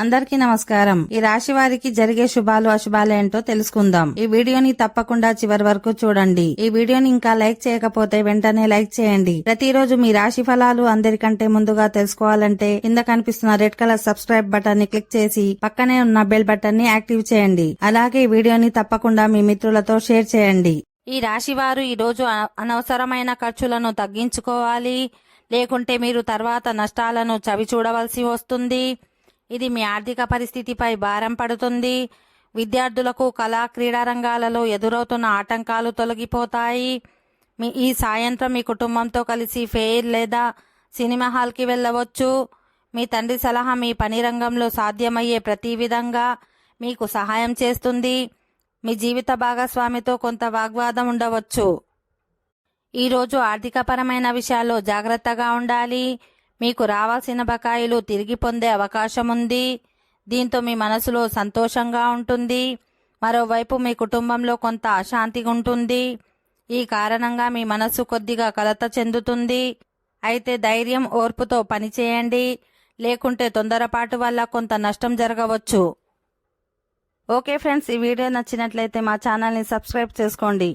అందరికీ నమస్కారం. ఈ రాశి వారికి జరిగే శుభాలు అశుభాలు ఏంటో తెలుసుకుందాం. ఈ వీడియోని తప్పకుండా చివరి వరకు చూడండి. ఈ వీడియోని ఇంకా లైక్ చేయకపోతే వెంటనే లైక్ చేయండి. ప్రతిరోజు మీ రాశి ఫలాలు అందరికంటే ముందుగా తెలుసుకోవాలంటే కింద కనిపిస్తున్న రెడ్ కలర్ సబ్స్క్రైబ్ బటన్ ని క్లిక్ చేసి పక్కనే ఉన్న బెల్ బటన్ ని యాక్టివ్ చేయండి. అలాగే ఈ వీడియోని తప్పకుండా మీ మిత్రులతో షేర్ చేయండి. ఈ రాశి వారు ఈ రోజు అనవసరమైన ఖర్చులను తగ్గించుకోవాలి. లేకుంటే మీరు తర్వాత నష్టాలను చవి చూడవలసి వస్తుంది. ఇది మీ ఆర్థిక పరిస్థితిపై భారం పడుతుంది. విద్యార్థులకు కళా క్రీడా రంగాలలో ఎదురవుతున్న ఆటంకాలు తొలగిపోతాయి. ఈ సాయంత్రం మీ కుటుంబంతో కలిసి ఫెయిర్ లేదా సినిమా హాల్కి వెళ్ళవచ్చు. మీ తండ్రి సలహా మీ పని రంగంలో సాధ్యమయ్యే ప్రతి విధంగా మీకు సహాయం చేస్తుంది. మీ జీవిత భాగస్వామితో కొంత వాగ్వాదం ఉండవచ్చు. ఈరోజు ఆర్థికపరమైన విషయాల్లో జాగ్రత్తగా ఉండాలి. మీకు రావాల్సిన బకాయిలు తిరిగి పొందే అవకాశం ఉంది. దీంతో మీ మనసులో సంతోషంగా ఉంటుంది. మరోవైపు మీ కుటుంబంలో కొంత అశాంతి ఉంటుంది. ఈ కారణంగా మీ మనసు కొద్దిగా కలత చెందుతుంది. అయితే ధైర్యం ఓర్పుతో పనిచేయండి. లేకుంటే తొందరపాటు వల్ల కొంత నష్టం జరగవచ్చు. ఓకే ఫ్రెండ్స్, ఈ వీడియో నచ్చినట్లయితే మా ఛానల్ని సబ్స్క్రైబ్ చేసుకోండి.